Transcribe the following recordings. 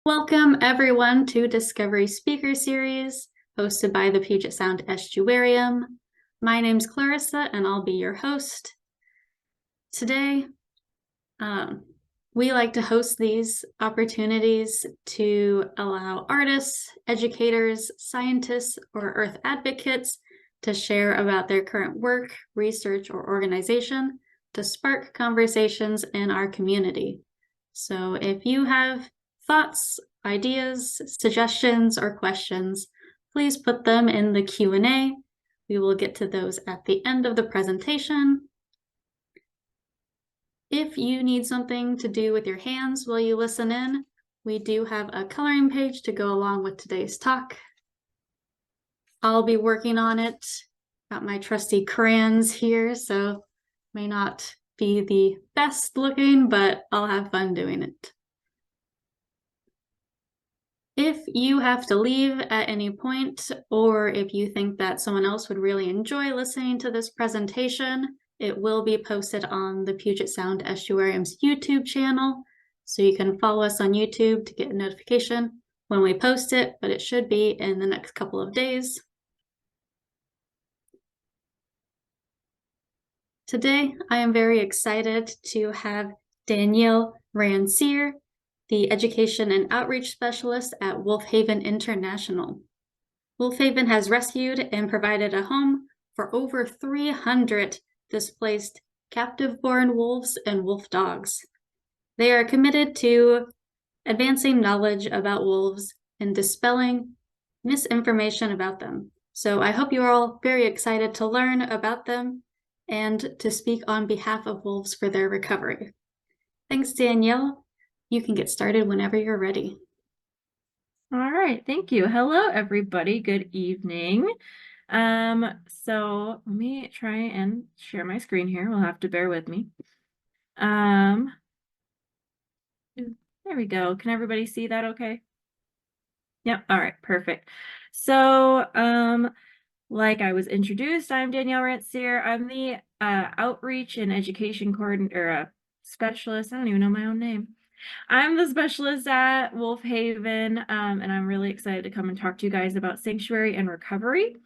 Welcome everyone to Discovery Speaker Series, hosted by the Puget Sound Estuarium. My name's Clarissa and I'll be your host. Today, we like to host these opportunities to allow artists, educators, scientists, or Earth advocates to share about their current work, research, or organization to spark conversations in our community. So if you have thoughts, ideas, suggestions, or questions, please put them in the Q&A. We will get to those at the end of the presentation. If you need something to do with your hands while you listen in, we do have a coloring page to go along with today's talk. I'll be working on it. Got my trusty crayons here, so may not be the best looking, but I'll have fun doing it. If you have to leave at any point, or if you think that someone else would really enjoy listening to this presentation, it will be posted on the Puget Sound Estuarium's YouTube channel. So you can follow us on YouTube to get a notification when we post it, but it should be in the next couple of days. Today, I am very excited to have Danielle Ransier, the Education and Outreach Specialist at Wolfhaven International. Wolfhaven has rescued and provided a home for over 300 displaced captive-born wolves and wolf dogs. They are committed to advancing knowledge about wolves and dispelling misinformation about them. So I hope you're all very excited to learn about them and to speak on behalf of wolves for their recovery. Thanks, Danielle. You can get started whenever you're ready. All right, thank you. Hello, everybody. Good evening. So let me try and share my screen here. We'll have to bear with me. There we go. Can everybody see that okay? Yep. All right, perfect. So, like I was introduced, I'm Danielle Ransier. I'm the outreach and education coordinator, specialist. I don't even know my own name. I'm the specialist at Wolfhaven, and I'm really excited to come and talk to you guys about sanctuary and recovery.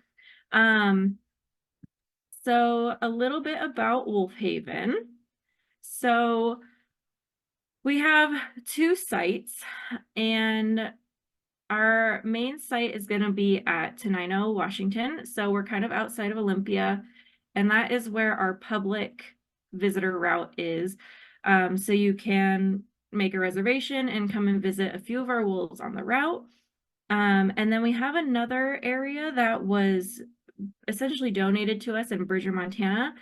So a little bit about Wolfhaven. So we have two sites, and our main site is going to be at Tenino, Washington. So we're kind of outside of Olympia, and that is where our public visitor route is. So you can make a reservation and come and visit a few of our wolves on the route. And then we have another area that was essentially donated to us in Bridger, Montana.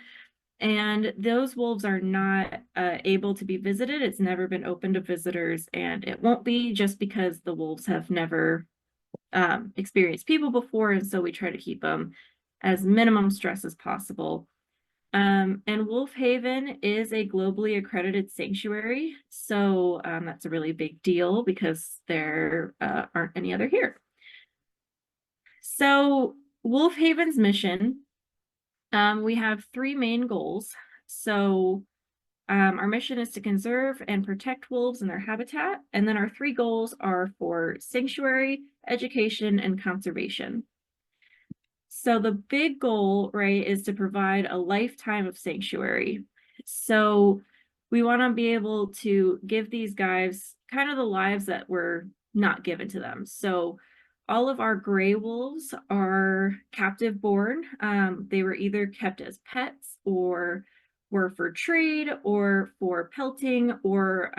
And those wolves are not able to be visited. It's never been open to visitors, and it won't be just because the wolves have never experienced people before. And so we try to keep them as minimum stress as possible. And Wolfhaven is a globally accredited sanctuary. So that's a really big deal because there aren't any other here. So Wolfhaven's mission, we have three main goals. So our mission is to conserve and protect wolves and their habitat. And then our three goals are for sanctuary, education, and conservation. So the big goal, right, is to provide a lifetime of sanctuary. So we want to be able to give these guys kind of the lives that were not given to them. So all of our gray wolves are captive born. They were either kept as pets or were for trade or for pelting or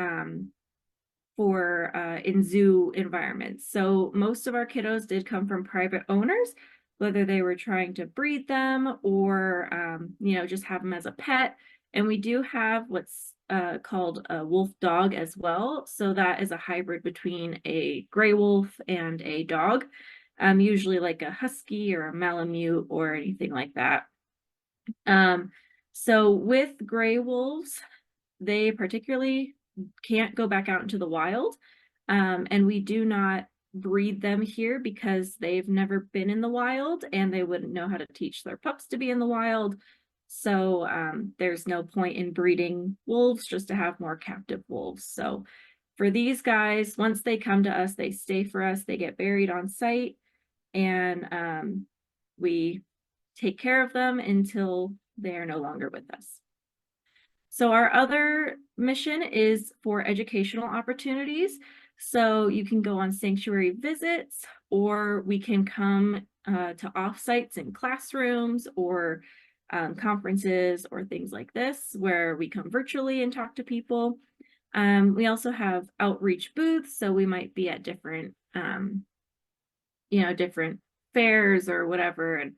for in zoo environments. So most of our kiddos did come from private owners, whether they were trying to breed them or, just have them as a pet. And we do have what's called a wolf dog as well. So that is a hybrid between a gray wolf and a dog, usually like a husky or a Malamute or anything like that. So with gray wolves, they particularly can't go back out into the wild. And we do not breed them here because they've never been in the wild and they wouldn't know how to teach their pups to be in the wild. So there's no point in breeding wolves just to have more captive wolves. So For these guys, once they come to us, they stay for us, they get buried on site, and we take care of them until they are no longer with us. So our other mission is for educational opportunities. So you can go on sanctuary visits, or we can come to offsites in classrooms or conferences or things like this, where we come virtually and talk to people. We also have outreach booths, so we might be at different, different fairs or whatever, and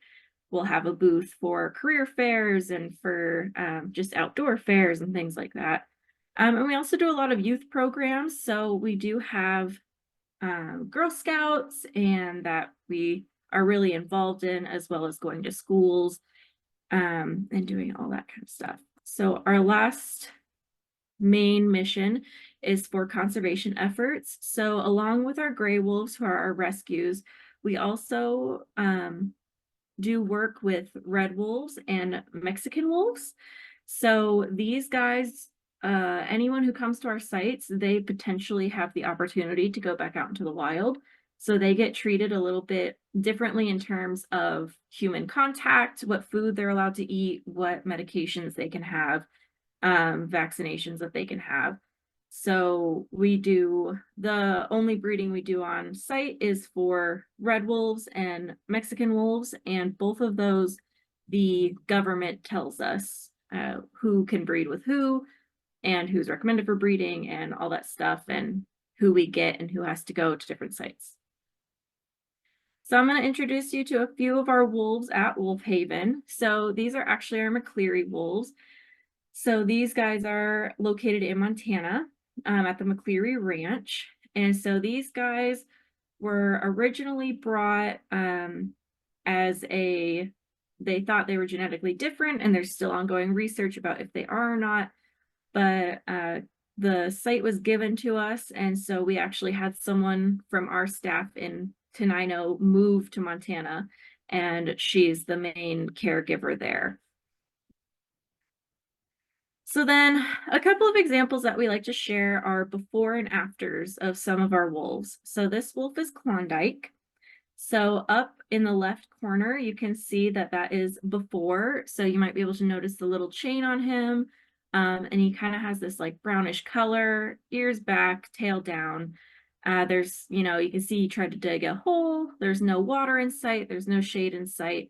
we'll have a booth for career fairs and for just outdoor fairs and things like that. And we also do a lot of youth programs. So we do have Girl Scouts, and that we are really involved in, as well as going to schools and doing all that kind of stuff. So our last main mission is for conservation efforts. So along with our gray wolves, who are our rescues, we also do work with red wolves and Mexican wolves. So these guys, anyone who comes to our sites, they potentially have the opportunity to go back out into the wild. So they get treated a little bit differently in terms of human contact, what food they're allowed to eat, what medications they can have, vaccinations that they can have. So the only breeding we do on site is for red wolves and Mexican wolves, and both of those, the government tells us who can breed with who and who's recommended for breeding and all that stuff, and who we get and who has to go to different sites. So I'm going to introduce you to a few of our wolves at Wolf Haven. So these are actually our McCleary wolves. So these guys are located in Montana at the McCleary Ranch. And so these guys were originally brought they thought they were genetically different, and there's still ongoing research about if they are or not. But the site was given to us, and so we actually had someone from our staff in Tenino move to Montana, and she's the main caregiver there. So then a couple of examples that we like to share are before and afters of some of our wolves. So this wolf is Klondike. So up in the left corner, you can see that that is before. So you might be able to notice the little chain on him. And he kind of has this like brownish color, ears back, tail down. You can see he tried to dig a hole. There's no water in sight. There's no shade in sight.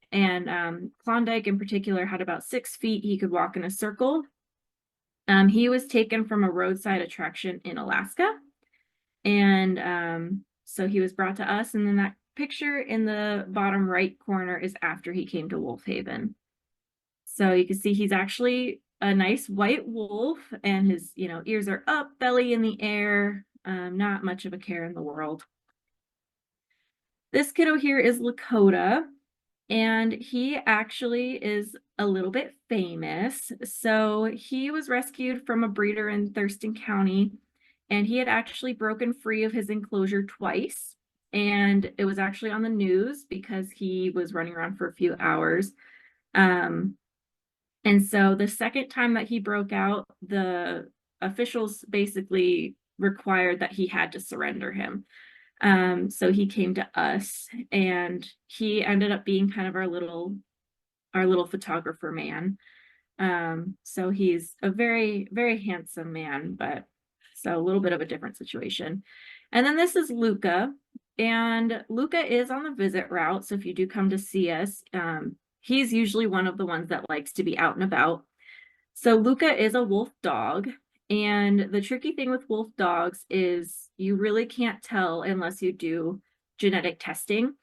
And Klondike in particular had about 6 feet. He could walk in a circle. He was taken from a roadside attraction in Alaska. And so he was brought to us. And then that picture in the bottom right corner is after he came to Wolf Haven. So you can see he's actually a nice white wolf, and his ears are up, belly in the air, not much of a care in the world. This kiddo here is Lakota. And he actually is a little bit famous. So he was rescued from a breeder in Thurston County, and he had actually broken free of his enclosure twice. And it was actually on the news because he was running around for a few hours. And so the second time that he broke out, the officials basically required that he had to surrender him. So he came to us, and he ended up being kind of our little photographer man. So he's a very, very handsome man, but so a little bit of a different situation. And then this is Luca, and Luca is on the visit route. So if you do come to see us, he's usually one of the ones that likes to be out and about. So Luca is a wolf dog. And the tricky thing with wolf dogs is you really can't tell unless you do genetic testing.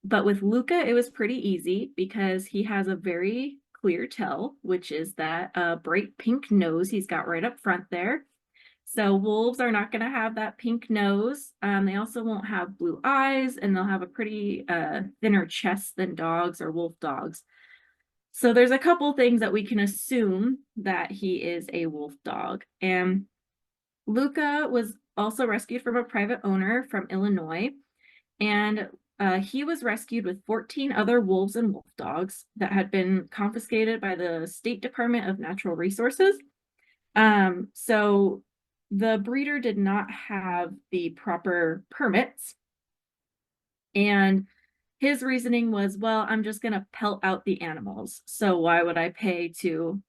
But with Luca, it was pretty easy because he has a very clear tell, which is that bright pink nose he's got right up front there. So wolves are not going to have that pink nose. They also won't have blue eyes, and they'll have a pretty thinner chest than dogs or wolf dogs. So there's a couple things that we can assume that he is a wolf dog. And Luca was also rescued from a private owner from Illinois. And he was rescued with 14 other wolves and wolf dogs that had been confiscated by the State Department of Natural Resources. So the breeder did not have the proper permits, and his reasoning was, well, I'm just going to pelt out the animals, so why would I pay to,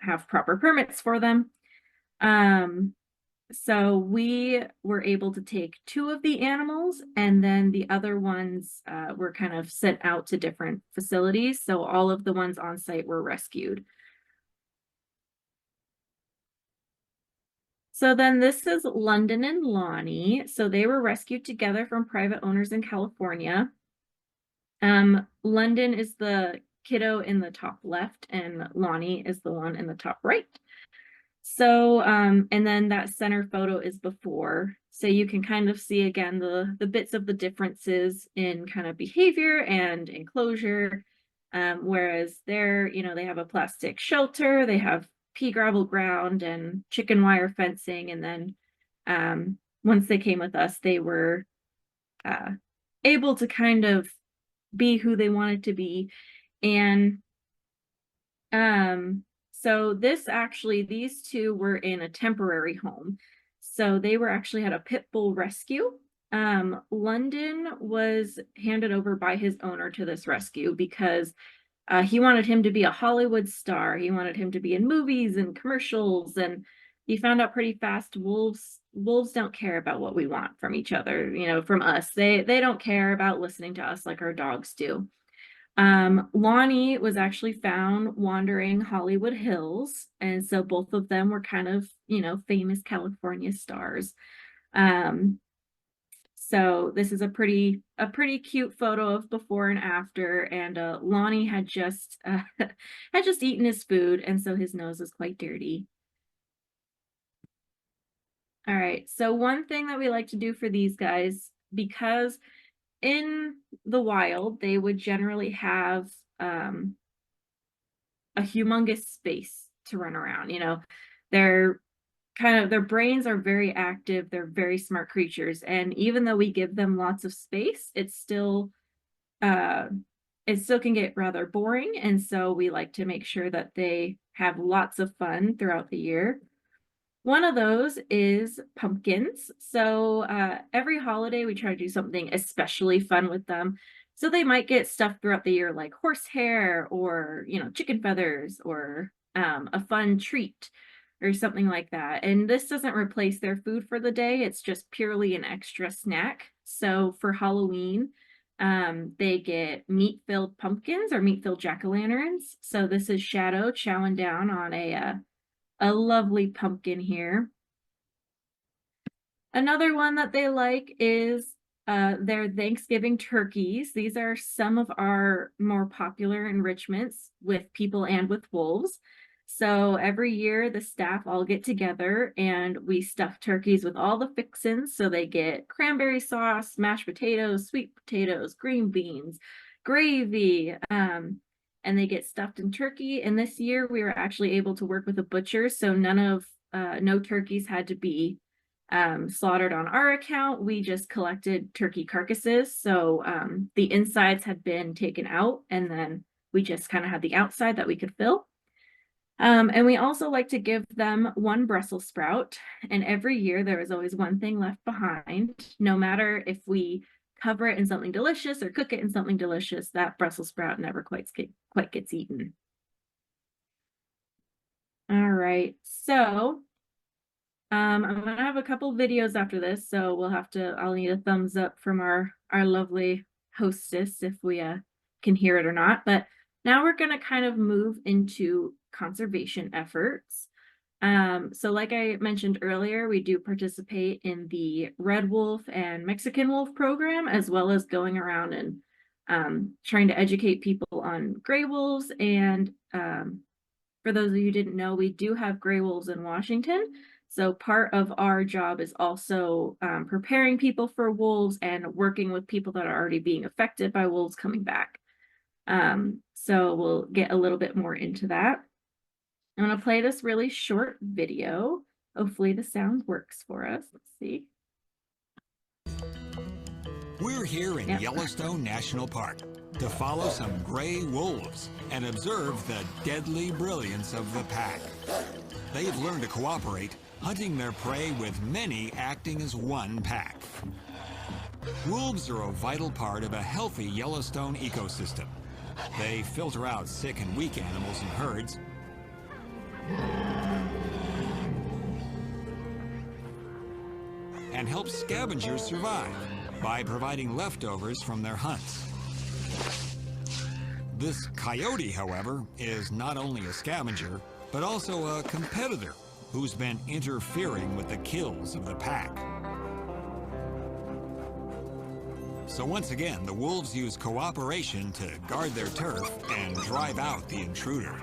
have proper permits for them? So we were able to take 2 of the animals, and then the other ones were kind of sent out to different facilities. So all of the ones on site were rescued. So then this is London and Lonnie. So they were rescued together from private owners in California. London is the kiddo in the top left, and Lonnie is the one in the top right. So, and then that center photo is before. So you can kind of see again the bits of the differences in kind of behavior and enclosure. Whereas there, they have a plastic shelter, they have pea gravel ground and chicken wire fencing. And then once they came with us, they were able to kind of be who they wanted to be. And so these 2 were in a temporary home. So they were actually had a pit bull rescue. London was handed over by his owner to this rescue because he wanted him to be a Hollywood star. He wanted him to be in movies and commercials, and he found out pretty fast wolves don't care about what we want from each other, from us. They don't care about listening to us like our dogs do. Lonnie was actually found wandering Hollywood Hills, and so both of them were kind of, famous California stars. So this is a pretty cute photo of before and after, and Lonnie had just eaten his food, and so his nose was quite dirty. All right, so one thing that we like to do for these guys, because in the wild, they would generally have a humongous space to run around. Their brains are very active. They're very smart creatures. And even though we give them lots of space, it still can get rather boring. And so we like to make sure that they have lots of fun throughout the year. One of those is pumpkins. So every holiday we try to do something especially fun with them. So they might get stuff throughout the year like horsehair or, chicken feathers or a fun treat or something like that. And this doesn't replace their food for the day. It's just purely an extra snack. So for Halloween, they get meat-filled pumpkins or meat-filled jack-o'-lanterns. So this is Shadow chowing down on a lovely pumpkin here. Another one that they like is their Thanksgiving turkeys. These are some of our more popular enrichments with people and with wolves. So every year the staff all get together and we stuff turkeys with all the fixins. So they get cranberry sauce, mashed potatoes, sweet potatoes, green beans, gravy, and they get stuffed in turkey. And this year we were actually able to work with a butcher, so no turkeys had to be slaughtered on our account. We just collected turkey carcasses, so the insides had been taken out, and then we just kind of had the outside that we could fill. And we also like to give them one Brussels sprout, and every year there is always one thing left behind. No matter if we cover it in something delicious or cook it in something delicious, that Brussels sprout never quite gets eaten. All right, so I'm gonna have a couple videos after this, so I'll need a thumbs up from our lovely hostess if we can hear it or not. But now we're gonna kind of move into conservation efforts. So like I mentioned earlier, we do participate in the red wolf and Mexican wolf program, as well as going around and trying to educate people on gray wolves. And for those of you who didn't know, we do have gray wolves in Washington. So part of our job is also preparing people for wolves and working with people that are already being affected by wolves coming back. So we'll get a little bit more into that. I'm going to play this really short video. Hopefully the sound works for us. Let's see. We're here in Yellowstone National Park to follow some gray wolves and observe the deadly brilliance of the pack. They've learned to cooperate hunting their prey with many acting as one pack. Wolves are a vital part of a healthy Yellowstone ecosystem. They filter out sick and weak animals in herds and help scavengers survive by providing leftovers from their hunts. This coyote, however, is not only a scavenger, but also a competitor who's been interfering with the kills of the pack. So once again, the wolves use cooperation to guard their turf and drive out the intruder.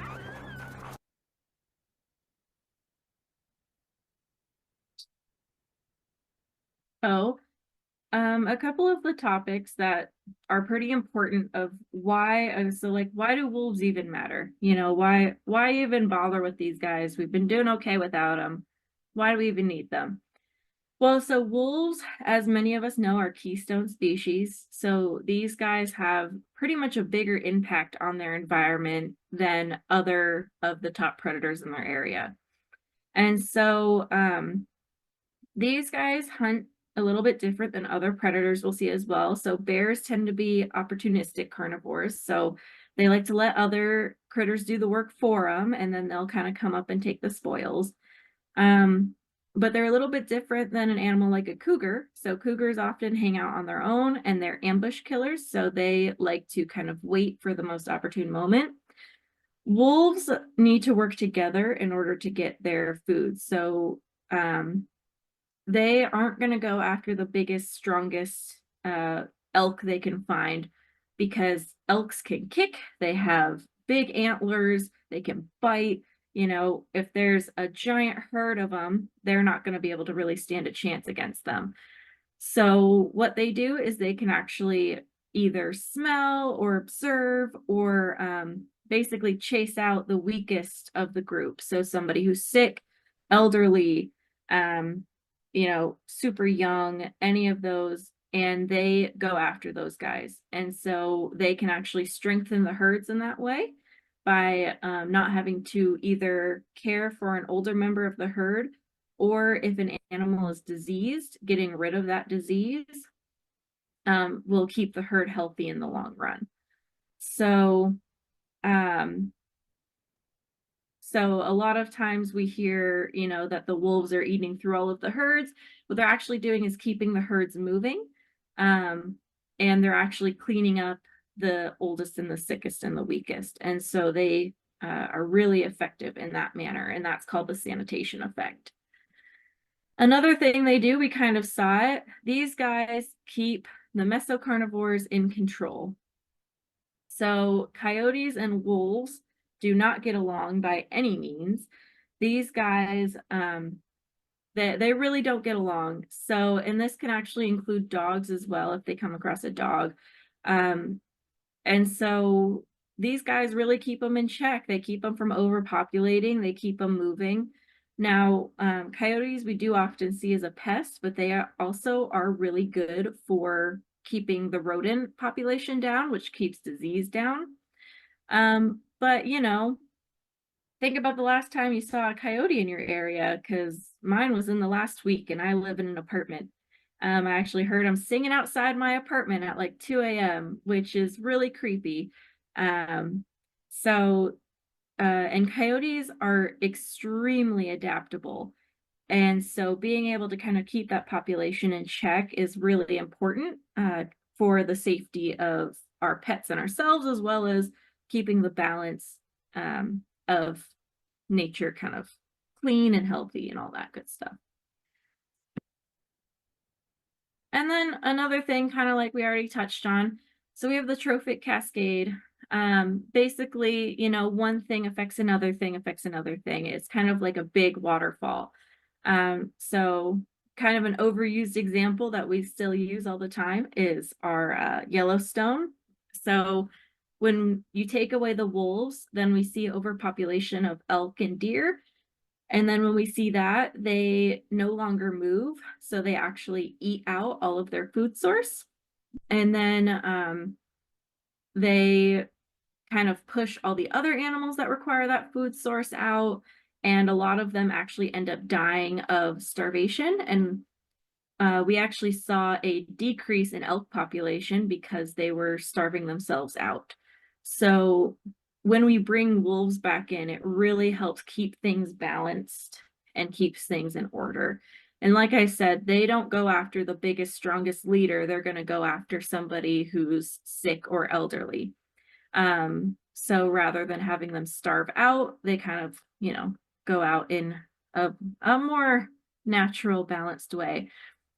A couple of the topics that are pretty important of why, so like, why do wolves even matter? You know, why even bother with these guys? We've been doing okay without them. Why do we even need them? Well, so wolves, as many of us know, are keystone species. So these guys have pretty much a bigger impact on their environment than other of the top predators in their area. And so these guys hunt a little bit different than other predators we'll see as well. So bears tend to be opportunistic carnivores. So they like to let other critters do the work for them, and then they'll kind of come up and take the spoils. But they're a little bit different than an animal like a cougar. So cougars often hang out on their own, and they're ambush killers. So they like to kind of wait for the most opportune moment. Wolves need to work together in order to get their food. So they aren't going to go after the biggest, strongest elk they can find, because elks can kick, they have big antlers, they can bite. You know, if there's a giant herd of them, they're not going to be able to really stand a chance against them. So what they do is they can actually either smell or observe or basically chase out the weakest of the group. So somebody who's sick, elderly, you know, super young, any of those, and they go after those guys. And so they can actually strengthen the herds in that way by not having to either care for an older member of the herd, or if an animal is diseased, getting rid of that disease will keep the herd healthy in the long run. So a lot of times we hear, you know, that the wolves are eating through all of the herds. What they're actually doing is keeping the herds moving, and they're actually cleaning up the oldest and the sickest and the weakest. And so they are really effective in that manner, and that's called the sanitation effect. Another thing they do, we kind of saw it, these guys keep the mesocarnivores in control. So coyotes and wolves do not get along by any means. These guys, they really don't get along. So, and this can actually include dogs as well if they come across a dog. And so these guys really keep them in check. They keep them from overpopulating. They keep them moving. Now, coyotes we do often see as a pest, but they also are really good for keeping the rodent population down, which keeps disease down. But you know, think about the last time you saw a coyote in your area, because mine was in the last week and I live in an apartment. I actually heard them singing outside my apartment at like 2 a.m., which is really creepy. And coyotes are extremely adaptable. And so being able to kind of keep that population in check is really important for the safety of our pets and ourselves, as well as keeping the balance of nature kind of clean and healthy and all that good stuff. And then another thing, kind of like we already touched on, so we have the trophic cascade. Basically, you know, one thing affects another thing affects another thing. It's kind of like a big waterfall. So kind of an overused example that we still use all the time is our Yellowstone. So when you take away the wolves, then we see overpopulation of elk and deer. And then when we see that, they no longer move. So they actually eat out all of their food source. And then they kind of push all the other animals that require that food source out. and a lot of them actually end up dying of starvation. And we actually saw a decrease in elk population because they were starving themselves out. So when we bring wolves back in, it really helps keep things balanced and keeps things in order. And like I said, they don't go after the biggest, strongest leader. They're going to go after somebody who's sick or elderly. So rather than having them starve out, they kind of, go out in a more natural, balanced way.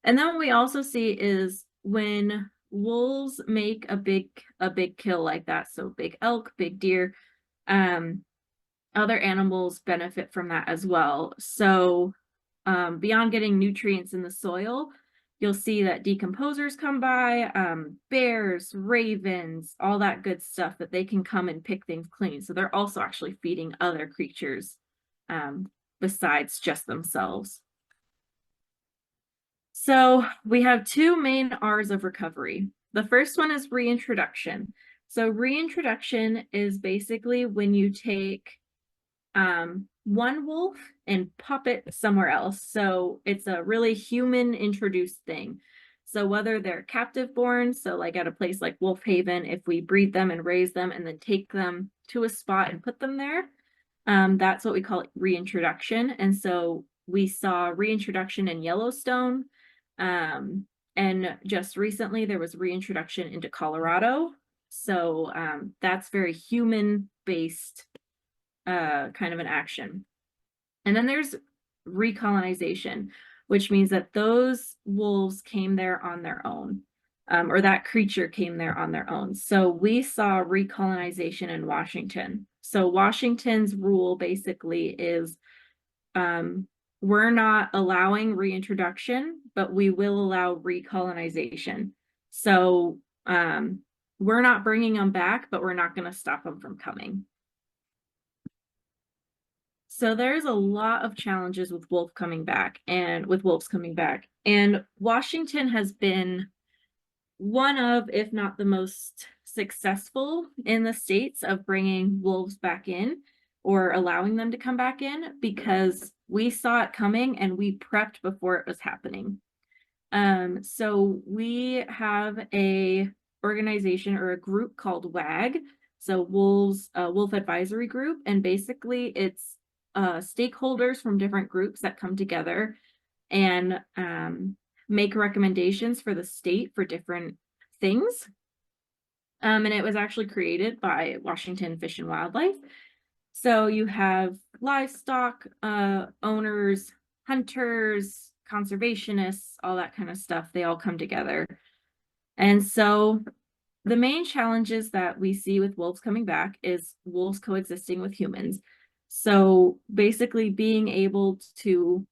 And then what we also see is when wolves make a big kill like that, so big elk, big deer, other animals benefit from that as well. So beyond getting nutrients in the soil, you'll see that decomposers come by, bears, ravens, all that good stuff, that they can come and pick things clean. So they're also actually feeding other creatures besides just themselves. So we have two main R's of recovery. The first one is reintroduction. So reintroduction is basically when you take one wolf and pop it somewhere else. So it's a really human introduced thing. So whether they're captive born, so like at a place like Wolf Haven, if we breed them and raise them and then take them to a spot and put them there, that's what we call reintroduction. And so we saw reintroduction in Yellowstone. And just recently there was reintroduction into Colorado. So that's very human-based kind of an action. And then there's recolonization, which means that those wolves came there on their own, or that creature came there on their own. So we saw recolonization in Washington. So Washington's rule basically is we're not allowing reintroduction, but we will allow recolonization. So we're not bringing them back, but we're not going to stop them from coming. So there's a lot of challenges with wolves coming back. And Washington has been one of, if not the most successful in the states of bringing wolves back in or allowing them to come back in, because we saw it coming and we prepped before it was happening. So we have a organization or a group called WAG, so Wolf Advisory Group, and basically it's stakeholders from different groups that come together and make recommendations for the state for different things. And it was actually created by Washington Fish and Wildlife. So you have livestock owners, hunters, conservationists, all that kind of stuff. They all come together. And so the main challenges that we see with wolves coming back is wolves coexisting with humans. So basically being able to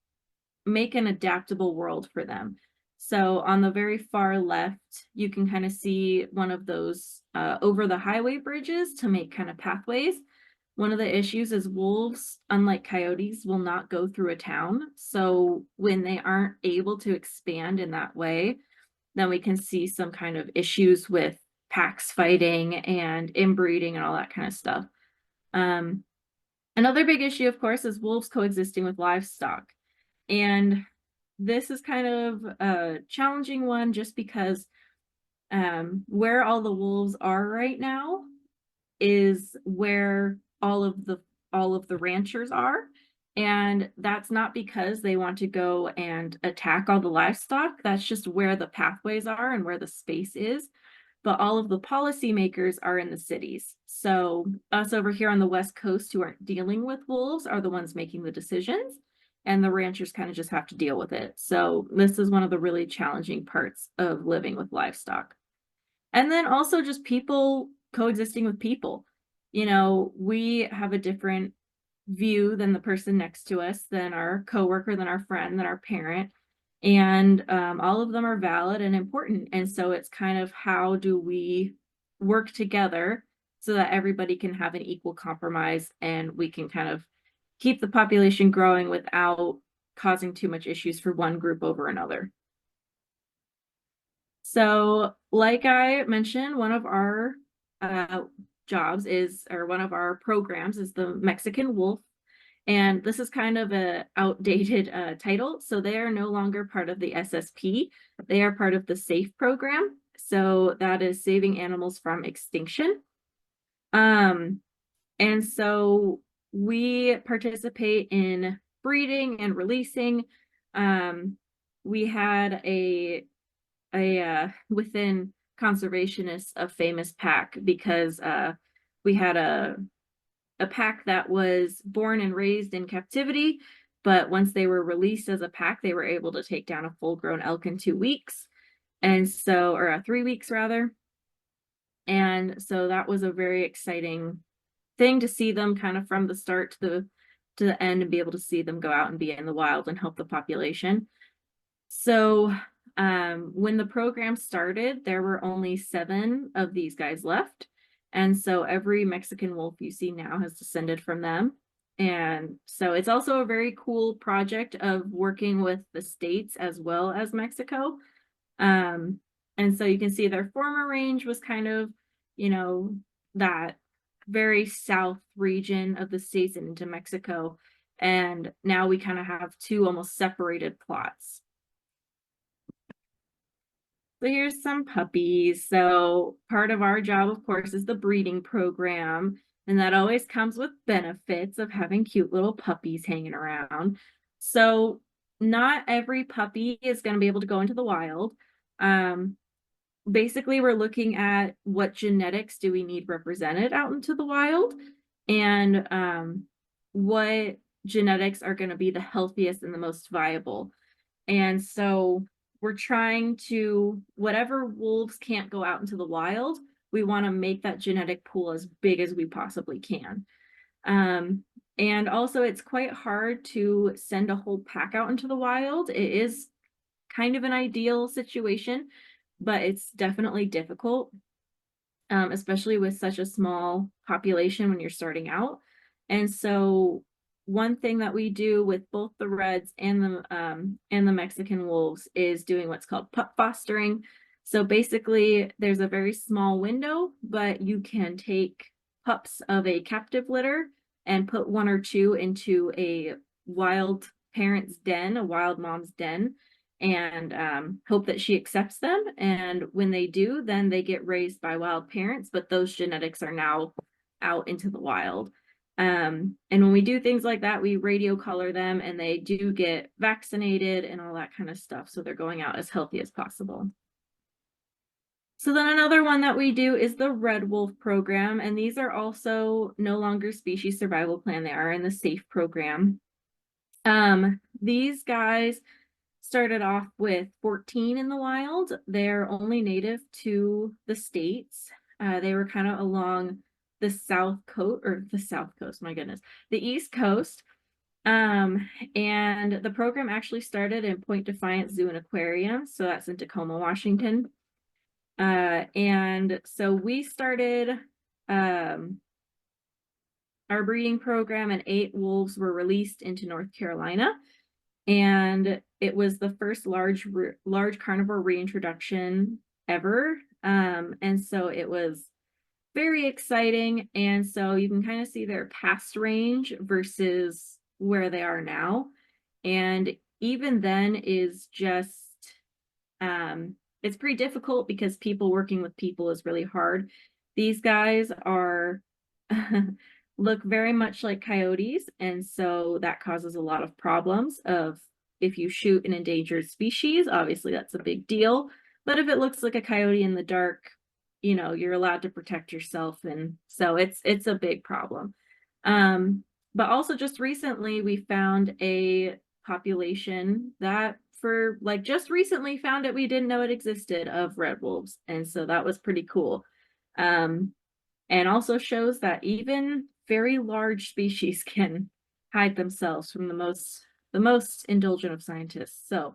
make an adaptable world for them. So on the very far left, you can kind of see one of those over the highway bridges to make kind of pathways. One of the issues is wolves, unlike coyotes, will not go through a town. So when they aren't able to expand in that way, then we can see some kind of issues with packs fighting and inbreeding and all that kind of stuff. Another big issue, of course, is wolves coexisting with livestock. And this is kind of a challenging one just because where all the wolves are right now is where all of the ranchers are. And that's not because they want to go and attack all the livestock. That's just where the pathways are and where the space is. But all of the policymakers are in the cities. So us over here on the West Coast who aren't dealing with wolves are the ones making the decisions. And the ranchers kind of just have to deal with it. So this is one of the really challenging parts of living with livestock. And then also just people coexisting with people. We have a different view than the person next to us, than our coworker, than our friend, than our parent. And all of them are valid and important. And so it's kind of, how do we work together so that everybody can have an equal compromise and we can kind of keep the population growing without causing too much issues for one group over another. So like I mentioned, one of our jobs is, or one of our programs is the Mexican wolf. And this is kind of a outdated title. So they are no longer part of the SSP. They are part of the SAFE program. So that is Saving Animals from Extinction. And so we participate in breeding and releasing. We had within conservationists, a famous pack, because we had a pack that was born and raised in captivity, but once they were released as a pack, they were able to take down a full-grown elk in 2 weeks. And so, or 3 weeks rather. And so that was a very exciting thing to see them kind of from the start to the end, and be able to see them go out and be in the wild and help the population. So when the program started, there were only 7 of these guys left. And so every Mexican wolf you see now has descended from them. And so it's also a very cool project of working with the states as well as Mexico. And so you can see their former range was kind of, you know, that very south region of the states and into Mexico. And now we kind of have 2 almost separated plots. So here's some puppies. So part of our job, of course, is the breeding program. And that always comes with benefits of having cute little puppies hanging around. So not every puppy is going to be able to go into the wild. Basically, we're looking at what genetics do we need represented out into the wild, and what genetics are going to be the healthiest and the most viable. And so we're trying to, whatever wolves can't go out into the wild, we want to make that genetic pool as big as we possibly can. And also it's quite hard to send a whole pack out into the wild. It is kind of an ideal situation, but it's definitely difficult, especially with such a small population when you're starting out. And so one thing that we do with both the reds and the Mexican wolves is doing what's called pup fostering. So basically there's a very small window, but you can take pups of a captive litter and put 1 or 2 into a wild parent's den, a wild mom's den, and hope that she accepts them. And when they do, then they get raised by wild parents, but those genetics are now out into the wild. And when we do things like that, we radio color them, and they do get vaccinated and all that kind of stuff. So they're going out as healthy as possible. So then another one that we do is the Red Wolf program. And these are also no longer species survival plan. They are in the SAFE program. These guys started off with 14 in the wild. They're only native to the states. They were kind of along the south coast, my goodness, the East Coast. And the program actually started in Point Defiance Zoo and Aquarium. So that's in Tacoma, Washington. And so we started our breeding program, and 8 wolves were released into North Carolina. And it was the first large carnivore reintroduction ever. And so it was very exciting. And so you can kind of see their past range versus where they are now. And even then is just, it's pretty difficult because people working with people is really hard. These guys are look very much like coyotes, and so that causes a lot of problems of, if you shoot an endangered species, obviously that's a big deal, but if it looks like a coyote in the dark, you know, you're allowed to protect yourself, and so it's a big problem. But also just recently we found a population that just recently found it, we didn't know it existed, of red wolves, and so that was pretty cool. And also shows that even very large species can hide themselves from the most indulgent of scientists. So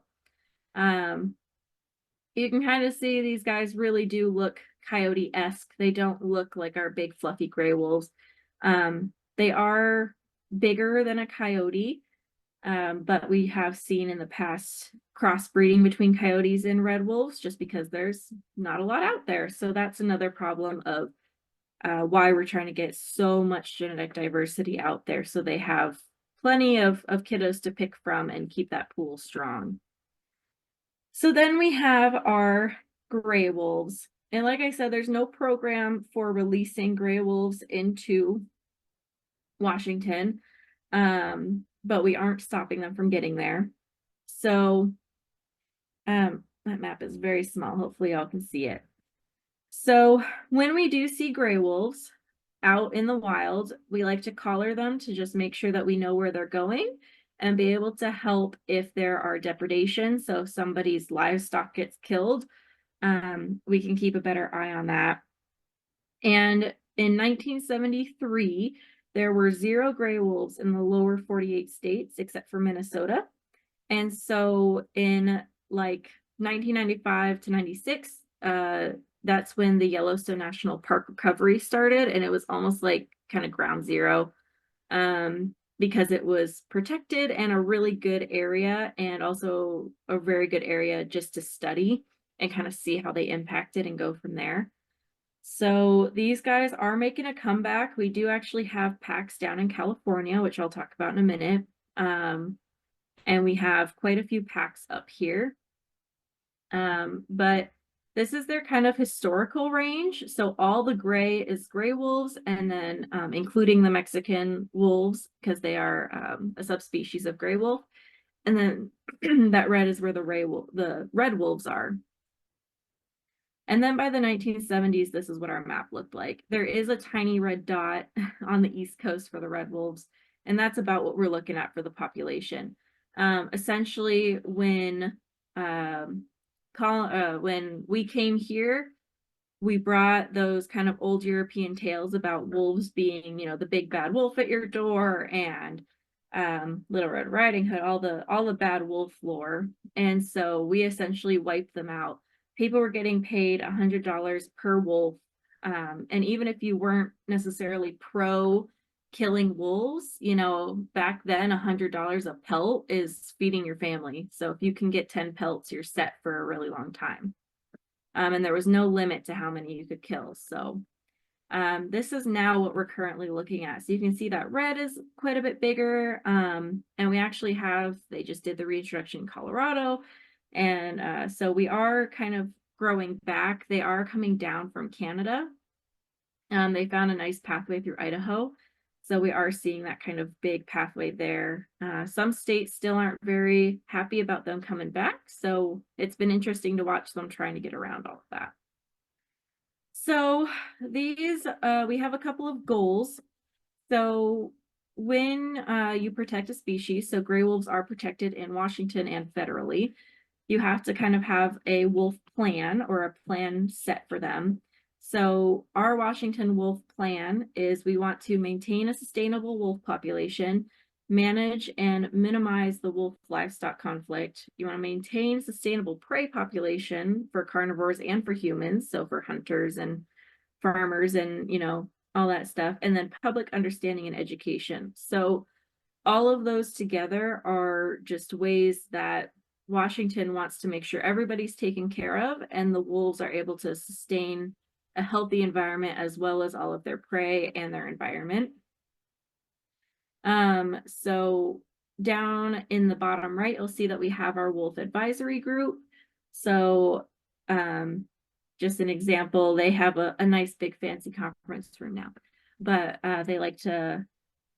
you can kind of see these guys really do look coyote-esque. They don't look like our big fluffy gray wolves. They are bigger than a coyote, but we have seen in the past crossbreeding between coyotes and red wolves just because there's not a lot out there. So that's another problem of why we're trying to get so much genetic diversity out there, so they have plenty of kiddos to pick from and keep that pool strong. So then we have our gray wolves. And like I said, there's no program for releasing gray wolves into Washington, but we aren't stopping them from getting there. So that map is very small. Hopefully y'all can see it. So when we do see gray wolves out in the wild, we like to collar them to just make sure that we know where they're going and be able to help if there are depredations. So if somebody's livestock gets killed, we can keep a better eye on that. And in 1973, there were 0 gray wolves in the lower 48 states except for Minnesota. And so in like 1995 to 96, that's when the Yellowstone National Park recovery started, and it was almost like kind of ground zero, because it was protected and a really good area, and also a very good area just to study and kind of see how they impacted and go from there. So these guys are making a comeback. We do actually have packs down in California, which I'll talk about in a minute. And we have quite a few packs up here. But this is their kind of historical range. So all the gray is gray wolves, and then including the Mexican wolves, because they are a subspecies of gray wolf. And then that red is where the red wolves are. And then by the 1970s, this is what our map looked like. There is a tiny red dot on the East Coast for the red wolves, and that's about what we're looking at for the population. Essentially, when we came here, we brought those kind of old European tales about wolves being, you know, the big bad wolf at your door, and Little Red Riding Hood, all the bad wolf lore. And so we essentially wiped them out. People were getting paid $100 per wolf. And even if you weren't necessarily pro killing wolves, you know, back then $100 a pelt is feeding your family. So if you can get 10 pelts, you're set for a really long time. And there was no limit to how many you could kill. So this is now what we're currently looking at. So you can see that red is quite a bit bigger. And we actually they just did the reintroduction in Colorado. And so we are kind of growing back. They are coming down from Canada. They found a nice pathway through Idaho. So we are seeing that kind of big pathway there. Some states still aren't very happy about them coming back. So it's been interesting to watch them trying to get around all of that. So these, we have a couple of goals. So when you protect a species, so gray wolves are protected in Washington and federally, you have to kind of have a wolf plan or a plan set for them. So our Washington wolf plan is we want to maintain a sustainable wolf population, manage and minimize the wolf livestock conflict. You want to maintain sustainable prey population for carnivores and for humans, so for hunters and farmers and, you know, all that stuff, and then public understanding and education. So all of those together are just ways that Washington wants to make sure everybody's taken care of and the wolves are able to sustain a healthy environment as well as all of their prey and their environment. So down in the bottom right, you'll see that we have our wolf advisory group. So just an example, they have a nice big fancy conference room now, but they like to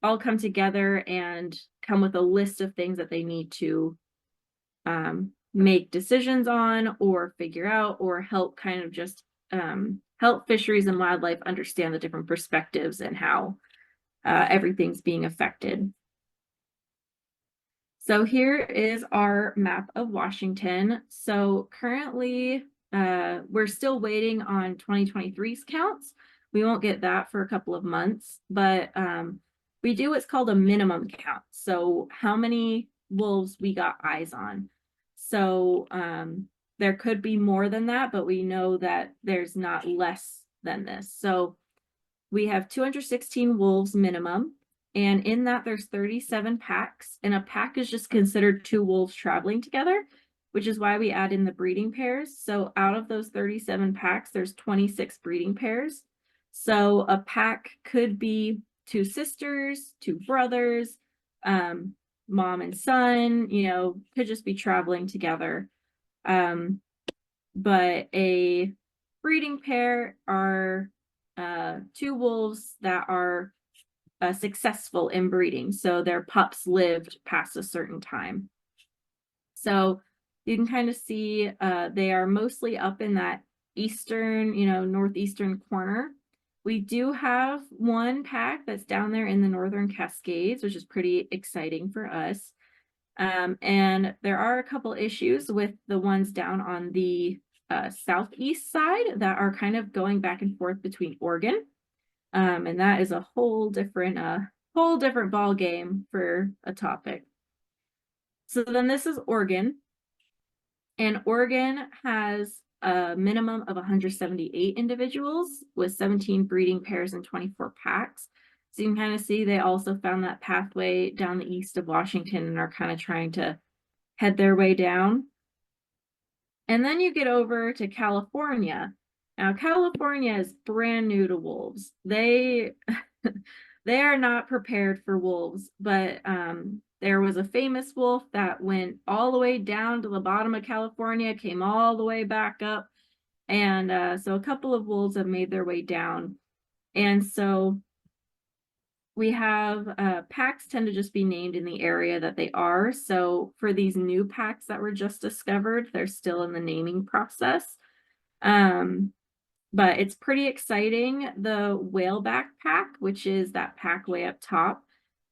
all come together and come with a list of things that they need to make decisions on or figure out or help kind of just help fisheries and wildlife understand the different perspectives and how everything's being affected. So here is our map of Washington. So currently we're still waiting on 2023's counts. We won't get that for a couple of months, but we do what's called a minimum count. So how many wolves we got eyes on. So there could be more than that, but we know that there's not less than this. So we have 216 wolves minimum, and in that there's 37 packs, and a pack is just considered 2 wolves traveling together, which is why we add in the breeding pairs. So out of those 37 packs, there's 26 breeding pairs. So a pack could be 2 sisters, 2 brothers, mom and son, you know, could just be traveling together. But a breeding pair are two wolves that are successful in breeding. So their pups lived past a certain time. So you can kind of see they are mostly up in that eastern, you know, northeastern corner. We do have one pack that's down there in the Northern Cascades, which is pretty exciting for us. And there are a couple issues with the ones down on the southeast side that are kind of going back and forth between Oregon. And that is a whole different ball game for a topic. So then this is Oregon. And Oregon has a minimum of 178 individuals with 17 breeding pairs and 24 packs. So you can kind of see they also found that pathway down the east of Washington and are kind of trying to head their way down. And then you get over to California. Now, California is brand new to wolves. They they are not prepared for wolves, but there was a famous wolf that went all the way down to the bottom of California, came all the way back up. And so a couple of wolves have made their way down. And so we have packs tend to just be named in the area that they are. So for these new packs that were just discovered, they're still in the naming process. But it's pretty exciting. The whaleback pack, which is that pack way up top,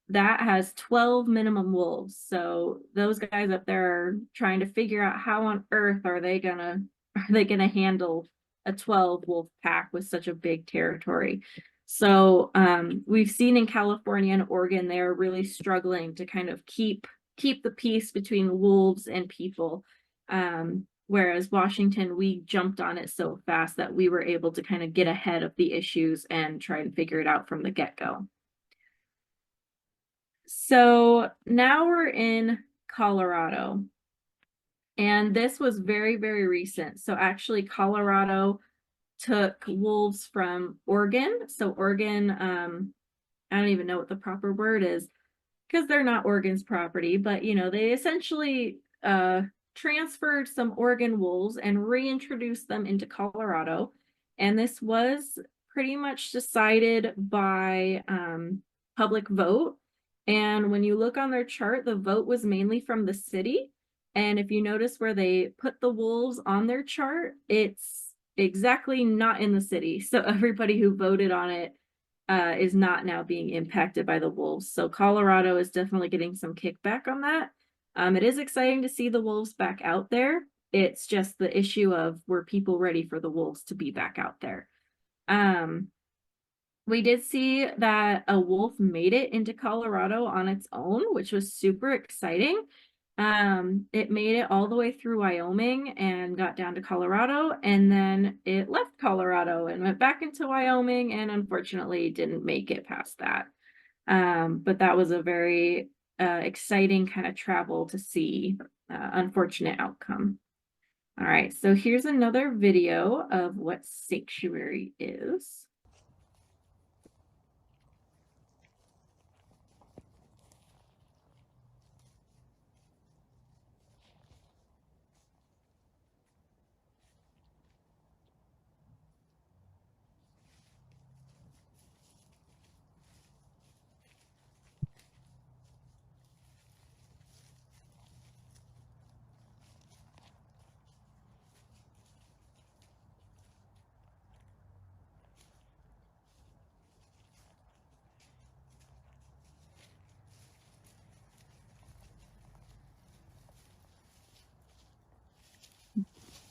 that has 12 minimum wolves. So those guys up there are trying to figure out how on earth are they gonna handle a 12 wolf pack with such a big territory. So we've seen in California and Oregon, they're really struggling to kind of keep the peace between wolves and people. Whereas Washington, we jumped on it so fast that we were able to kind of get ahead of the issues and try and figure it out from the get-go. So now we're in Colorado. And this was very, very recent. So actually Colorado took wolves from Oregon. So Oregon, I don't even know what the proper word is because they're not Oregon's property, but you know, they essentially transferred some Oregon wolves and reintroduced them into Colorado. And this was pretty much decided by public vote. And when you look on their chart, the vote was mainly from the city. And if you notice where they put the wolves on their chart, it's exactly not in the city. So everybody who voted on it is not now being impacted by the wolves. So Colorado is definitely getting some kickback on that. It is exciting to see the wolves back out there. It's just the issue of were people ready for the wolves to be back out there? We did see that a wolf made it into Colorado on its own, which was super exciting. It made it all the way through Wyoming and got down to Colorado, and then it left Colorado and went back into Wyoming and unfortunately didn't make it past that. But that was a very exciting kind of travel to see. Unfortunate outcome. All right, so here's another video of what sanctuary is.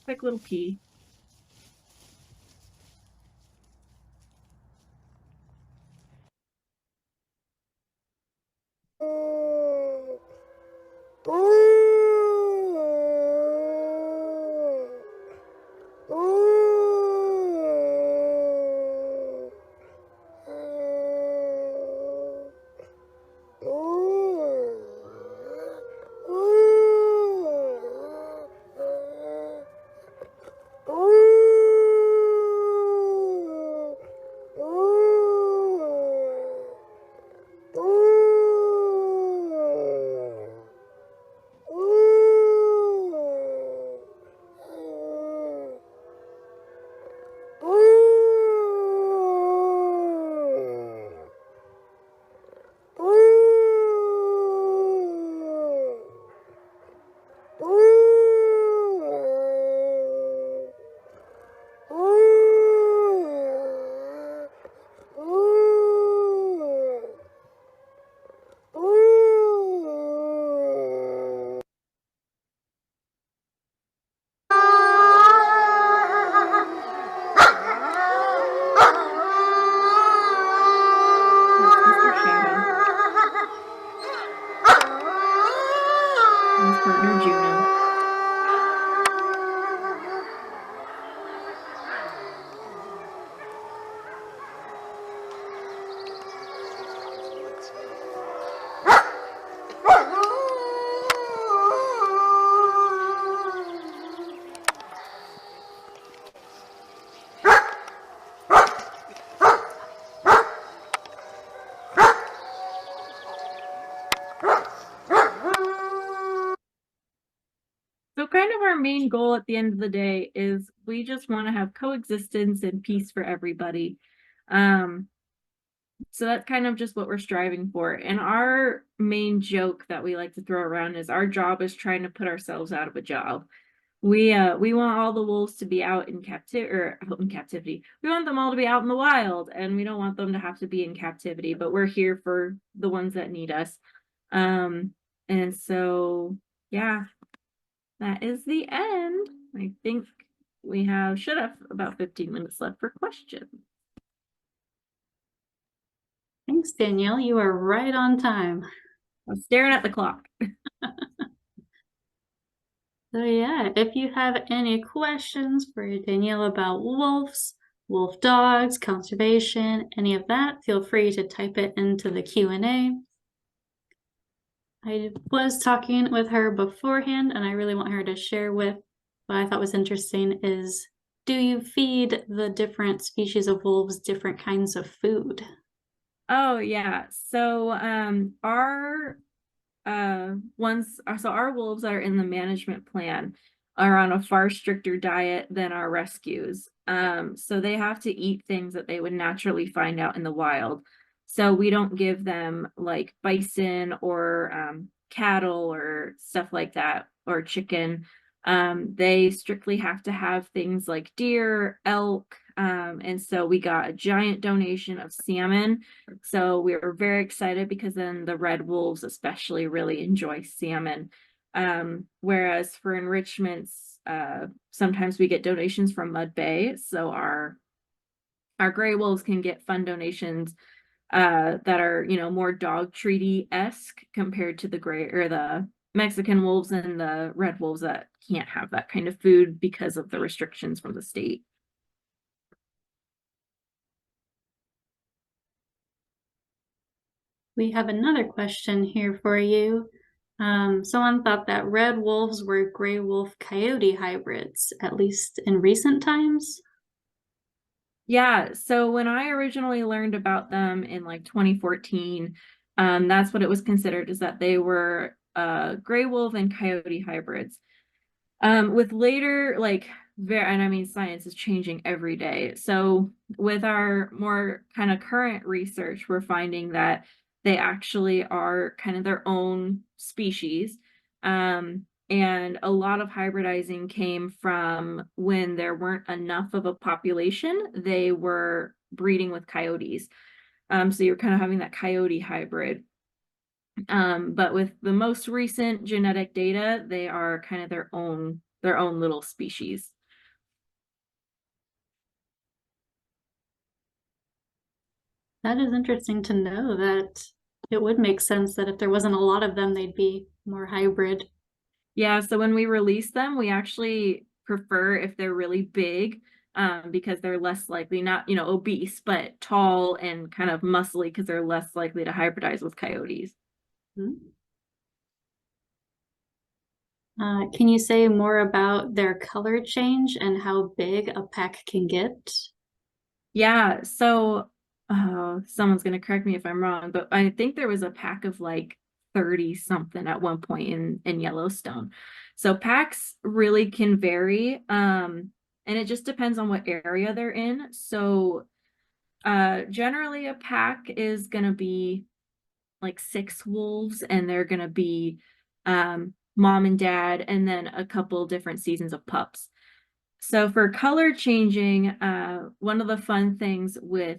Quick little pee. our main goal at the end of the day is we just want to have coexistence and peace for everybody. So that's kind of just what we're striving for. And our main joke that we like to throw around is our job is trying to put ourselves out of a job. We want all the wolves to be out in captivity. We want them all to be out in the wild, and we don't want them to have to be in captivity, but we're here for the ones that need us. And so yeah, that is the end. I think we should have about 15 minutes left for questions. Thanks, Danielle. You are right on time. I'm staring at the clock. So yeah, if you have any questions for Danielle about wolves, wolf dogs, conservation, any of that, feel free to type it into the Q&A. I was talking with her beforehand, and I really want her to share what I thought was interesting is, do you feed the different species of wolves different kinds of food? Oh yeah. So our wolves that are in the management plan are on a far stricter diet than our rescues. So they have to eat things that they would naturally find out in the wild. So we don't give them like bison or cattle or stuff like that, or chicken. They strictly have to have things like deer, elk, and so we got a giant donation of salmon. So we were very excited because then the red wolves especially really enjoy salmon. Whereas for enrichments, sometimes we get donations from Mud Bay. So our gray wolves can get fun donations that are, more dog treaty-esque compared to the gray or the Mexican wolves and the red wolves that can't have that kind of food because of the restrictions from the state. We have another question here for you. Someone thought that red wolves were gray wolf coyote hybrids, at least in recent times. Yeah, so when I originally learned about them in like 2014, that's what it was considered, is that they were gray wolf and coyote hybrids. With later, and I mean, science is changing every day. So with our more kind of current research, we're finding that they actually are kind of their own species. And a lot of hybridizing came from when there weren't enough of a population, they were breeding with coyotes. So you're kind of having that coyote hybrid. But with the most recent genetic data, they are kind of their own little species. That is interesting to know. That it would make sense that if there wasn't a lot of them, they'd be more hybrid. Yeah, so when we release them, we actually prefer if they're really big, because they're less likely, not, obese, but tall and kind of muscly, because they're less likely to hybridize with coyotes. Can you say more about their color change and how big a pack can get? Yeah, so someone's going to correct me if I'm wrong, but I think there was a pack of like 30 something at one point in Yellowstone. So packs really can vary, and it just depends on what area they're in. So generally a pack is going to be like 6 wolves, and they're going to be mom and dad, and then a couple different seasons of pups. So for color changing, one of the fun things with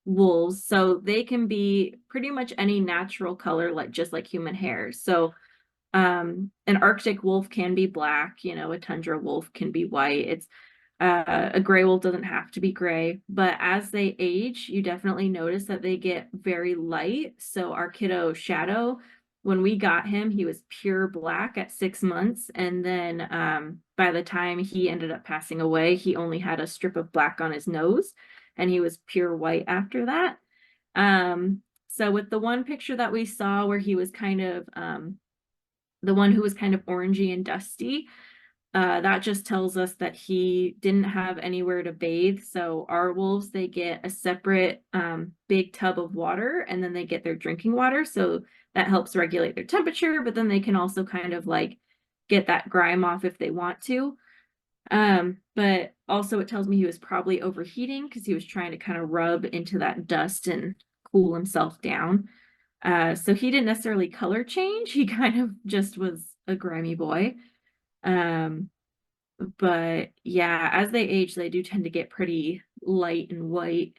wolves, so they can be pretty much any natural color, just like human hair. So an Arctic wolf can be black, a tundra wolf can be white. It's a gray wolf doesn't have to be gray, but as they age, you definitely notice that they get very light. So our kiddo Shadow, when we got him, he was pure black at 6 months. And then by the time he ended up passing away, he only had a strip of black on his nose, and he was pure white after that. So with the one picture that we saw where he was kind of the one who was kind of orangey and dusty, that just tells us that he didn't have anywhere to bathe. So our wolves, they get a separate big tub of water, and then they get their drinking water. So that helps regulate their temperature, but then they can also kind of get that grime off if they want to. But also it tells me he was probably overheating because he was trying to kind of rub into that dust and cool himself down. So he didn't necessarily color change. He kind of just was a grimy boy. But yeah, as they age, they do tend to get pretty light and white.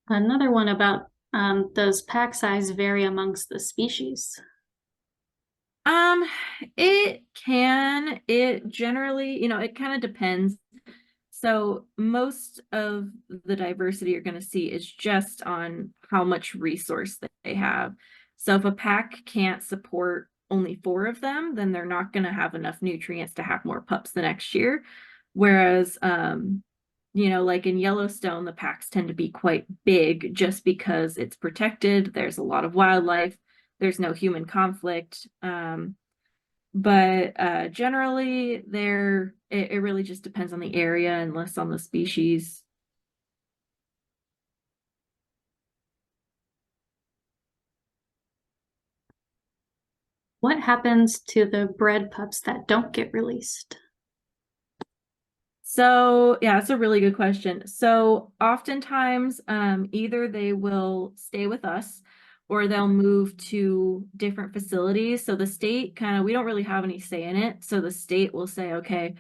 Another one about does pack size vary amongst the species? Um, it generally, it kind of depends. So most of the diversity you're going to see is just on how much resource that they have. So if a pack can't support only 4 of them, then they're not going to have enough nutrients to have more pups the next year. Whereas, like in Yellowstone, the packs tend to be quite big just because it's protected. There's a lot of wildlife. There's no human conflict. But generally it really just depends on the area and less on the species. What happens to the bred pups that don't get released? So yeah, that's a really good question. So oftentimes either they will stay with us or they'll move to different facilities. So the state we don't really have any say in it. So the state will say, okay,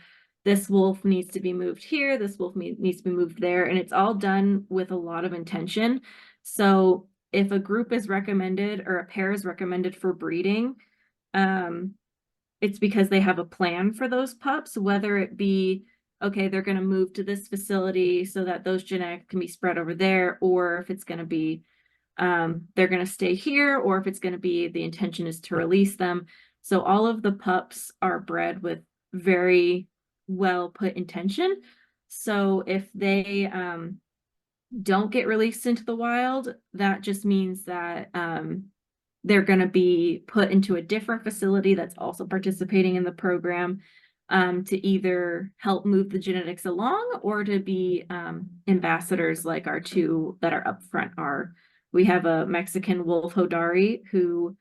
this wolf needs to be moved here, this wolf needs to be moved there, and it's all done with a lot of intention. So if a group is recommended or a pair is recommended for breeding, it's because they have a plan for those pups, whether it be, okay, they're going to move to this facility so that those genetics can be spread over there, or if it's going to be they're going to stay here, or if it's going to be the intention is to release them. So all of the pups are bred with very well put intention. So if they don't get released into the wild, that just means that they're going to be put into a different facility that's also participating in the program to either help move the genetics along or to be ambassadors like our 2 that are up front are. We have a Mexican wolf hodari who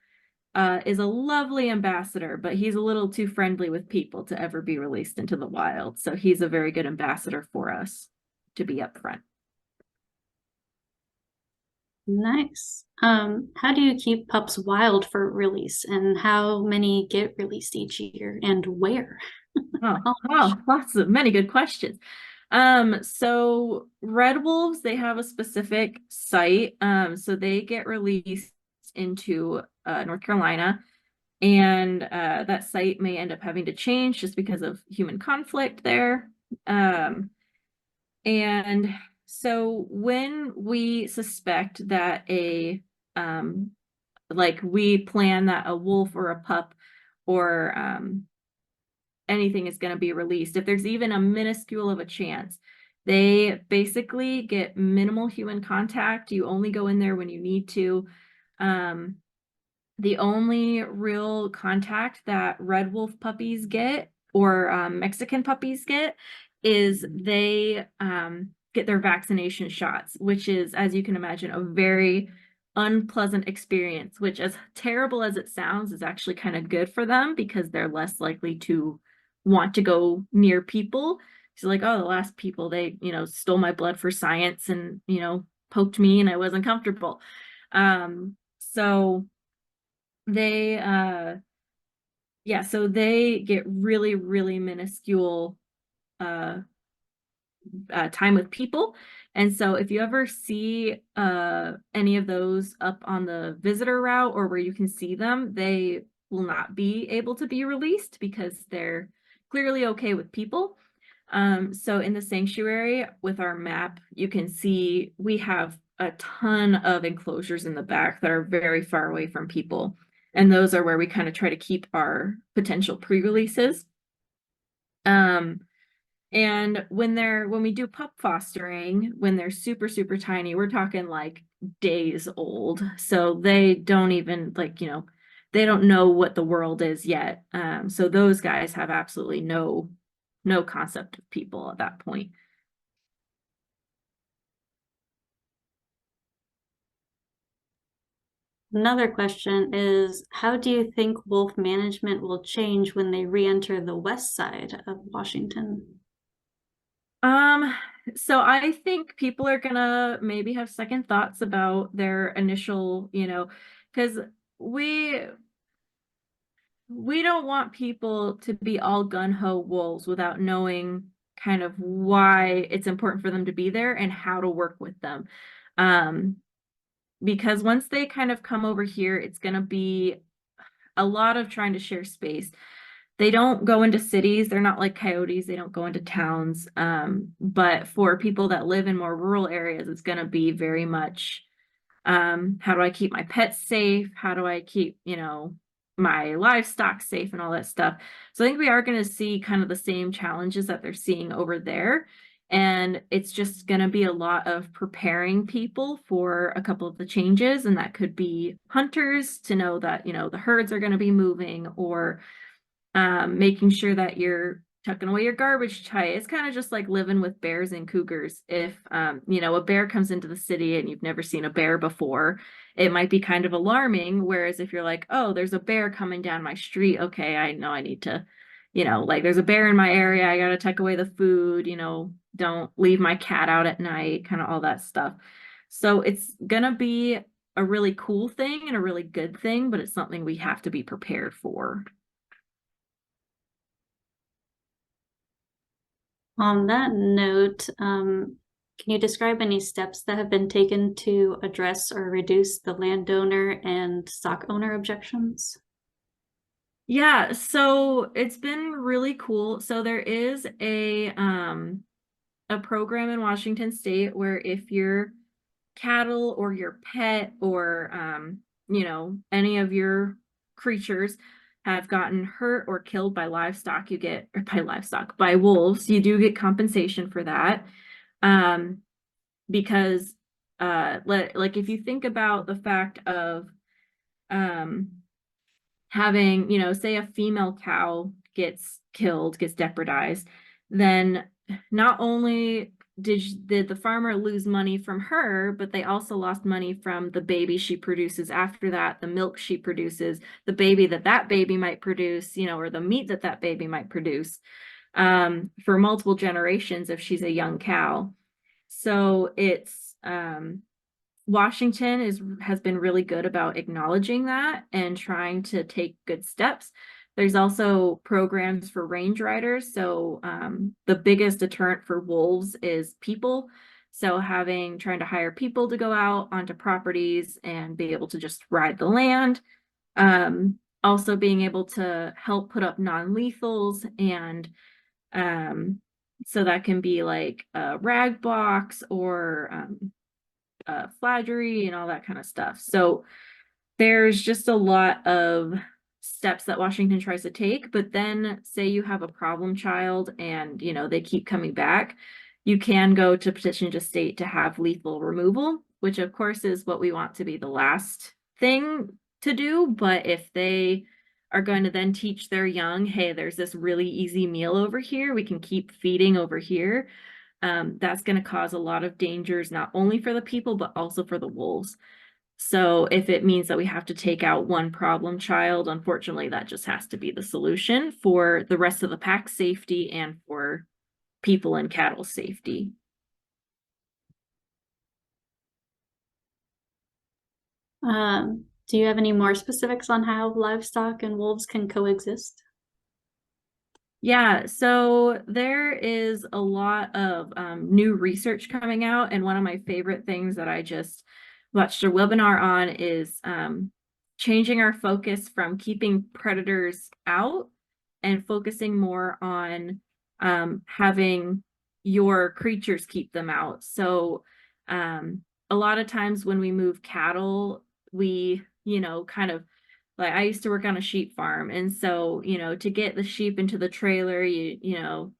is a lovely ambassador, but he's a little too friendly with people to ever be released into the wild. So he's a very good ambassador for us to be up front. Nice. How do you keep pups wild for release, and how many get released each year, and where? Oh, wow, many good questions. So red wolves, they have a specific site. So they get released into North Carolina, and that site may end up having to change just because of human conflict there. And so when we suspect that we plan that a wolf or a pup or anything is going to be released, if there's even a minuscule of a chance, they basically get minimal human contact. You only go in there when you need to. The only real contact that red wolf puppies get or Mexican puppies get is they get their vaccination shots, which is, as you can imagine, a very unpleasant experience, which, as terrible as it sounds, is actually kind of good for them because they're less likely to want to go near people. So like, oh, the last people, they, stole my blood for science and, poked me and I wasn't comfortable. So they so they get really, really minuscule time with people. And so if you ever see any of those up on the visitor route or where you can see them, they will not be able to be released because they're clearly okay with people. So in the sanctuary with our map, you can see we have a ton of enclosures in the back that are very far away from people. And those are where we kind of try to keep our potential pre-releases. And when we do pup fostering, when they're super, super tiny, we're talking like days old. So they don't even they don't know what the world is yet. So those guys have absolutely no concept of people at that point. Another question is, how do you think wolf management will change when they re-enter the west side of Washington? Um, so I think people are gonna maybe have second thoughts about their initial, because we we don't want people to be all gun-ho wolves without knowing kind of why it's important for them to be there and how to work with them. Um, because once they kind of come over here, it's gonna be a lot of trying to share space. They don't go into cities. They're not like coyotes. They don't go into towns. But for people that live in more rural areas, it's going to be very much, how do I keep my pets safe? How do I keep, my livestock safe and all that stuff? So I think we are going to see kind of the same challenges that they're seeing over there. And it's just going to be a lot of preparing people for a couple of the changes. And that could be hunters to know that, the herds are going to be moving, or making sure that you're tucking away your garbage tight. It's kind of just like living with bears and cougars. If a bear comes into the city and you've never seen a bear before, it might be kind of alarming. Whereas if you're like, oh, there's a bear coming down my street, okay, I know I need to, like there's a bear in my area, I gotta tuck away the food, don't leave my cat out at night, kind of all that stuff. So it's gonna be a really cool thing and a really good thing, but it's something we have to be prepared for. On that note, can you describe any steps that have been taken to address or reduce the landowner and stock owner objections? Yeah, so it's been really cool. So there is a program in Washington State where if your cattle or your pet or any of your creatures have gotten hurt or killed by livestock, you get or by livestock, by wolves, you do get compensation for that. Um because like if you think about the fact of um having, say a female cow gets killed, gets depredized, then not only did the farmer lose money from her, but they also lost money from the baby she produces after that, the milk she produces, the baby that baby might produce, or the meat that baby might produce, for multiple generations if she's a young cow. So it's Washington has been really good about acknowledging that and trying to take good steps. There's also programs for range riders. So the biggest deterrent for wolves is people. So trying to hire people to go out onto properties and be able to just ride the land. Also being able to help put up non-lethals, and so that can be like a rag box or flagery and all that kind of stuff. So there's just a lot of steps that Washington tries to take, but then say you have a problem child and they keep coming back, you can go to petition to state to have lethal removal, which of course is what we want to be the last thing to do. But if they are going to then teach their young, hey, there's this really easy meal over here, we can keep feeding over here, that's going to cause a lot of dangers, not only for the people, but also for the wolves. So if it means that we have to take out one problem child, unfortunately, that just has to be the solution for the rest of the pack's safety and for people and cattle safety. Do you have any more specifics on how livestock and wolves can coexist? Yeah, so there is a lot of new research coming out, and one of my favorite things that I just watched a webinar on is changing our focus from keeping predators out and focusing more on having your creatures keep them out. So a lot of times when we move cattle, we, kind of like I used to work on a sheep farm, and so to get the sheep into the trailer, you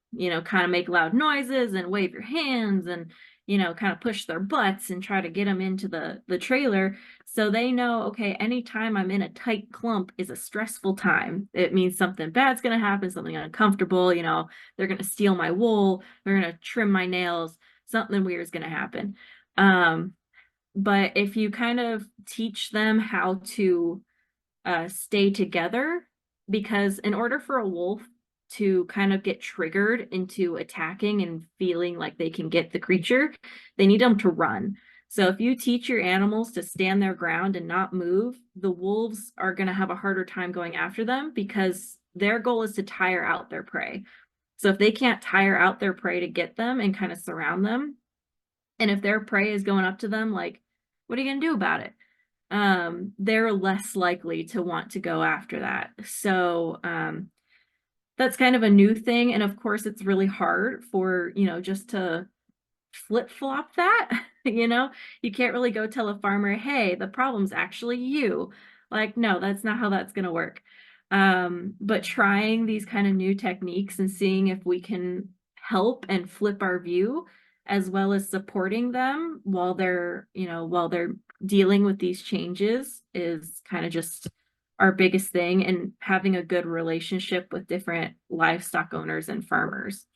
kind of make loud noises and wave your hands and kind of push their butts and try to get them into the trailer, so they know, okay, anytime I'm in a tight clump is a stressful time. It means something bad's going to happen, something uncomfortable. They're going to steal my wool, they're going to trim my nails, something weird is going to happen. But if you kind of teach them how to stay together, because in order for a wolf to kind of get triggered into attacking and feeling like they can get the creature, they need them to run. So if you teach your animals to stand their ground and not move, the wolves are going to have a harder time going after them because their goal is to tire out their prey. So if they can't tire out their prey to get them and kind of surround them, and if their prey is going up to them, like, what are you going to do about it? They're less likely to want to go after that. So that's kind of a new thing. And of course, it's really hard for, just to flip-flop that. You can't really go tell a farmer, hey, the problem's actually you. Like, no, that's not how that's going to work. But trying these kind of new techniques and seeing if we can help and flip our view, as well as supporting them while they're dealing with these changes, is kind of just our biggest thing, and having a good relationship with different livestock owners and farmers.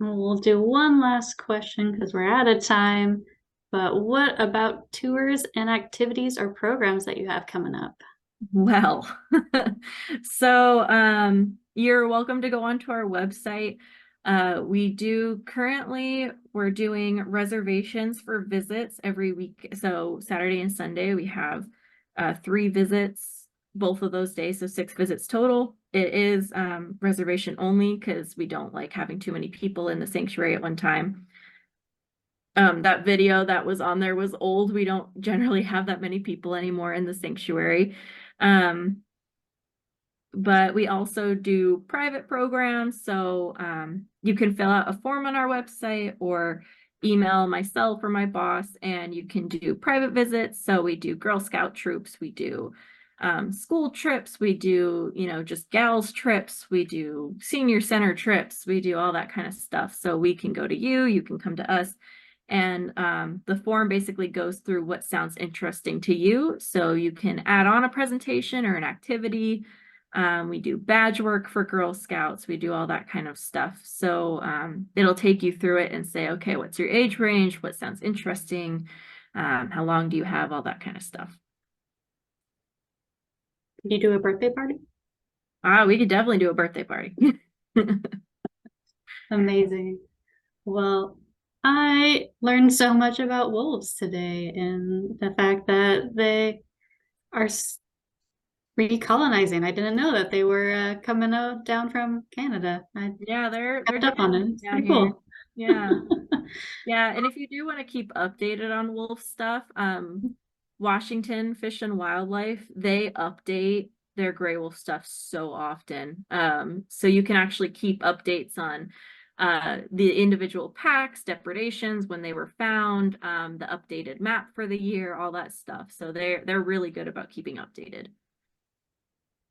We'll do one last question because we're out of time. But what about tours and activities or programs that you have coming up? Well, so you're welcome to go onto our website. We're doing reservations for visits every week. So Saturday and Sunday, we have 3 visits both of those days, so 6 visits total. It is reservation only because we don't like having too many people in the sanctuary at one time. That video that was on there was old. We don't generally have that many people anymore in the sanctuary. But we also do private programs. So you can fill out a form on our website or email myself or my boss, and you can do private visits. So we do Girl Scout troops, we do school trips, we do, just gals trips, we do senior center trips, we do all that kind of stuff. So we can go to you, you can come to us. And the form basically goes through what sounds interesting to you. So you can add on a presentation or an activity. We do badge work for Girl Scouts. We do all that kind of stuff. So it'll take you through it and say, okay, what's your age range? What sounds interesting? How long do you have? All that kind of stuff. Could you do a birthday party? We could definitely do a birthday party. Amazing. Well, I learned so much about wolves today, and the fact that they are recolonizing. I didn't know that they were coming out down from Canada. I Yeah, they're kept up on it. doing It's down pretty here. cool. Yeah. Yeah, and if you do want to keep updated on wolf stuff, Washington Fish and Wildlife, they update their gray wolf stuff so often. So you can actually keep updates on the individual packs, depredations, when they were found, the updated map for the year, all that stuff. So they're really good about keeping updated.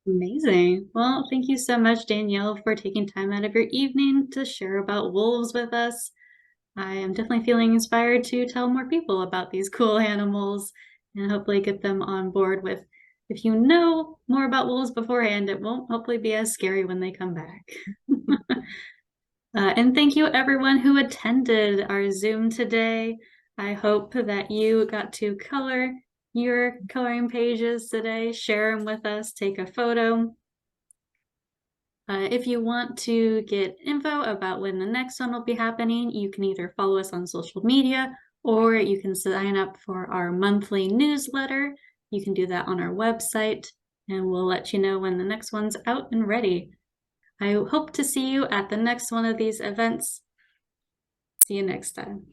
Amazing. Well, thank you so much, Danielle, for taking time out of your evening to share about wolves with us. I am definitely feeling inspired to tell more people about these cool animals and hopefully get them on board with, if you know more about wolves beforehand, it won't hopefully be as scary when they come back. And thank you everyone who attended our Zoom today. I hope that you got to color your coloring pages today, share them with us, take a photo. If you want to get info about when the next one will be happening, you can either follow us on social media or you can sign up for our monthly newsletter. You can do that on our website, and we'll let you know when the next one's out and ready. I hope to see you at the next one of these events. See you next time.